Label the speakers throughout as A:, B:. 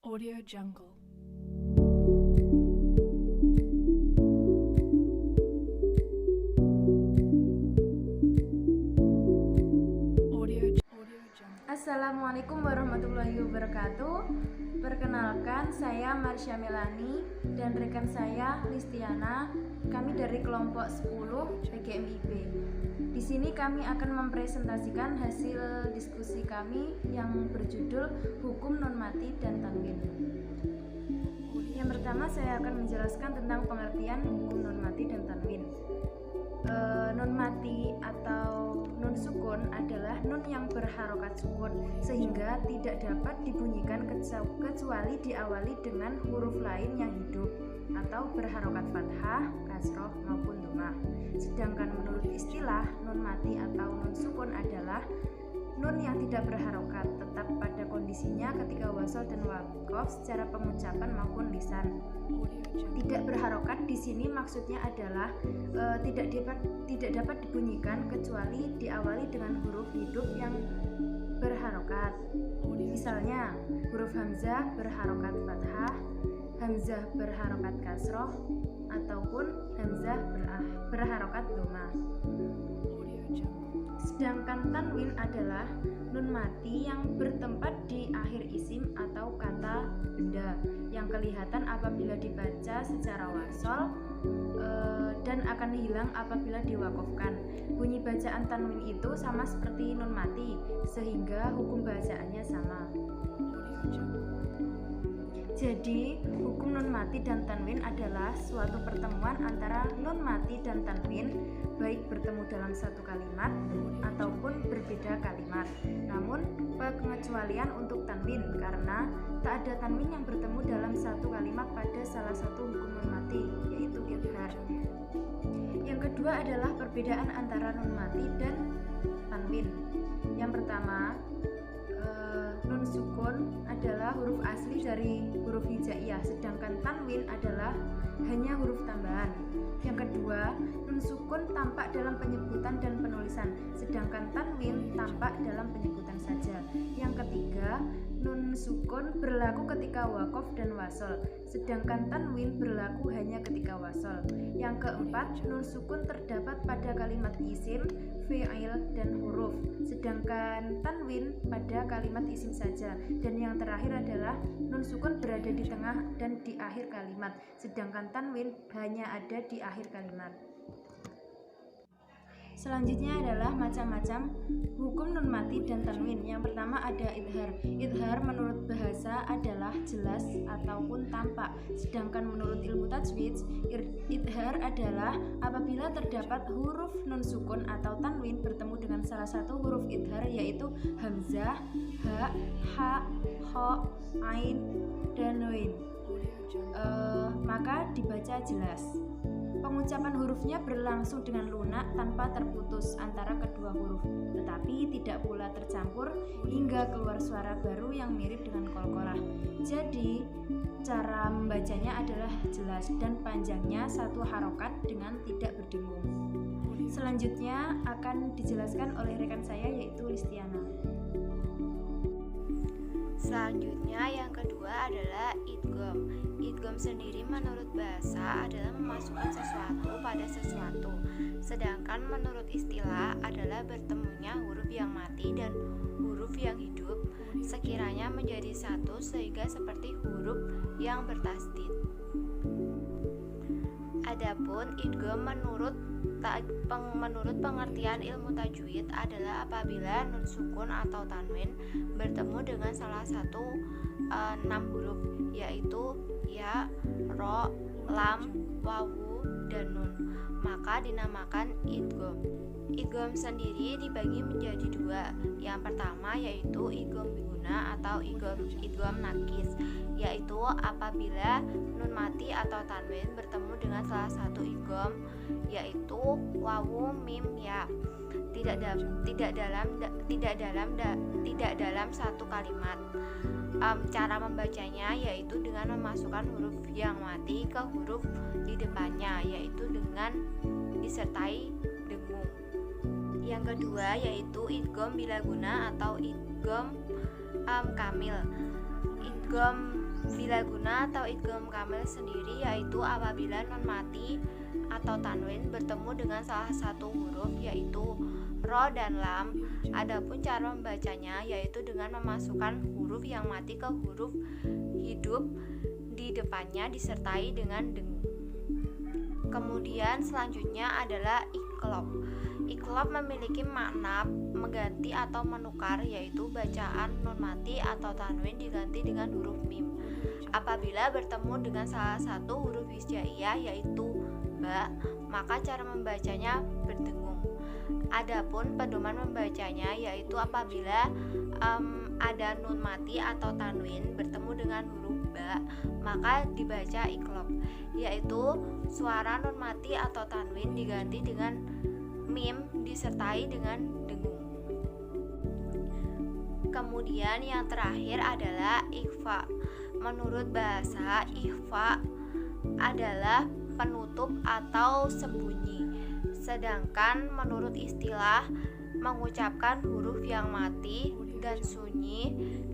A: Audio Jungle. Audio Jungle.
B: Assalamualaikum warahmatullahi wabarakatuh. Perkenalkan, saya Marsha Melani dan rekan saya Listiana. Kami dari kelompok 10 PGMIB. Di sini kami akan mempresentasikan hasil diskusi kami yang berjudul Hukum Non Mati dan Tanwin. Yang pertama saya akan menjelaskan tentang pengertian hukum non mati dan tanwin. Non mati atau nun sukun adalah nun yang berharokat sukun sehingga tidak dapat dibunyikan kecuali diawali dengan huruf lain yang hidup atau berharokat fathah, kasroh maupun dhammah. Sedangkan menurut istilah nun mati atau nun sukun adalah nun yang tidak berharokat tetap pada kondisinya ketika wasal dan wakof secara pengucapan maupun lisan. Tidak berharokat di sini maksudnya adalah tidak dapat dibunyikan kecuali diawali dengan huruf hidup yang berharokat. Misalnya huruf hamzah berharokat fathah, hamzah berharokat kasroh, ataupun hamzah berharokat dhammah. Sedangkan tanwin adalah nun mati yang bertempat di akhir isim atau kata benda yang kelihatan apabila dibaca secara wasol dan akan hilang apabila diwakofkan. Bunyi bacaan tanwin itu sama seperti nun mati sehingga hukum bacaannya sama. Jadi, hukum nun mati dan tanwin adalah suatu pertemuan antara nun mati dan tanwin, baik bertemu dalam satu kalimat ataupun berbeda kalimat. Namun, pengecualian untuk tanwin karena tak ada tanwin yang bertemu dalam satu kalimat pada salah satu hukum nun mati, yaitu idhar. Yang kedua adalah perbedaan antara nun mati dan tanwin. Yang pertama, nun sukun adalah huruf asli dari huruf hijaiyah, sedangkan tanwin adalah hanya huruf tambahan. Yang kedua, nun sukun tampak dalam penyebutan dan penulisan, sedangkan tanwin tampak dalam penyebutan saja. Yang ketiga, nun sukun berlaku ketika wakof dan wasol, sedangkan tanwin berlaku hanya ketika wasol. Yang keempat, nun sukun terdapat pada kalimat isim, fi'il, dan huruf, sedangkan tanwin pada kalimat isim saja. Dan yang terakhir adalah nun sukun berada di tengah dan di akhir kalimat, sedangkan tanwin hanya ada di akhir kalimat. Selanjutnya adalah macam-macam hukum nun mati dan tanwin. Yang pertama ada idhar. Idhar menurut bahasa adalah jelas ataupun tampak. Sedangkan menurut ilmu tajwid, idhar adalah apabila terdapat huruf nun sukun atau tanwin bertemu dengan salah satu huruf idhar, yaitu hamzah, ha, ha, ho, ain, dan nun. Maka dibaca jelas. Pengucapan hurufnya berlangsung dengan lunak tanpa terputus antara kedua huruf, tetapi tidak pula tercampur hingga keluar suara baru yang mirip dengan qalqalah. Jadi, cara membacanya adalah jelas dan panjangnya satu harokat dengan tidak berdengung. Selanjutnya akan dijelaskan oleh rekan saya yaitu Listiana.
C: Selanjutnya yang kedua adalah idgham. Idgham sendiri menurut bahasa adalah memasukkan sesuatu pada sesuatu. Sedangkan menurut istilah adalah bertemunya huruf yang mati dan huruf yang hidup sekiranya menjadi satu sehingga seperti huruf yang bertasdid. Adapun idgham menurut pengertian ilmu tajwid adalah apabila nun sukun atau tanwin bertemu dengan salah satu 6 huruf, yaitu ya, ro, lam, wawu, dan nun, maka dinamakan idgham. Idgham sendiri dibagi menjadi dua. Yang pertama yaitu idgham biguna atau idgham nakis, yaitu apabila nun mati atau tanwin bertemu dengan salah satu idgham, yaitu wawu, mim, ya, tidak dalam satu kalimat. Cara membacanya yaitu dengan memasukkan huruf yang mati ke huruf di depannya, yaitu dengan disertai dengung. Yang kedua yaitu idgham bilaguna atau idgham kamil. Idgham Bila guna atau idgham kamil sendiri yaitu apabila nun mati atau tanwin bertemu dengan salah satu huruf yaitu ro dan lam. Adapun cara membacanya yaitu dengan memasukkan huruf yang mati ke huruf hidup di depannya disertai dengan dengung. Kemudian selanjutnya adalah iqlab. Iqlab memiliki makna mengganti atau menukar, yaitu bacaan nun mati atau tanwin diganti dengan huruf mim apabila bertemu dengan salah satu huruf hijaiyah yaitu ba, maka cara membacanya berdengung. Adapun pedoman membacanya yaitu apabila ada nun mati atau tanwin bertemu dengan huruf ba, maka dibaca iqlab, yaitu suara nun mati atau tanwin diganti dengan mim disertai dengan dengung. Kemudian yang terakhir adalah ikhfa. Menurut bahasa, ikhfa adalah penutup atau sembunyi. Sedangkan menurut istilah, mengucapkan huruf yang mati dan sunyi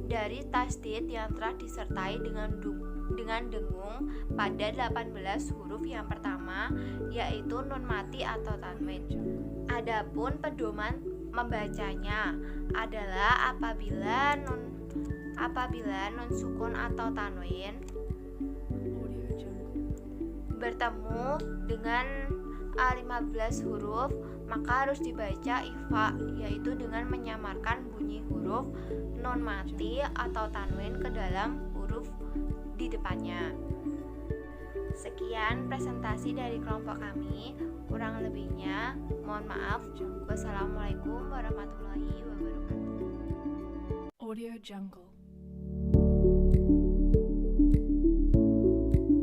C: dari tasdid yang telah disertai dengan dengung pada 18 huruf yang pertama yaitu nun mati atau tanwin. Adapun pedoman membacanya adalah apabila nun sukun atau tanwin bertemu dengan 15 huruf, maka harus dibaca ikhfa, yaitu dengan menyamarkan bunyi huruf nun mati atau tanwin ke dalam huruf di depannya. Sekian presentasi dari kelompok kami, kurang lebihnya mohon maaf. Wassalamualaikum warahmatullahi wabarakatuh.
A: Audio Jungle.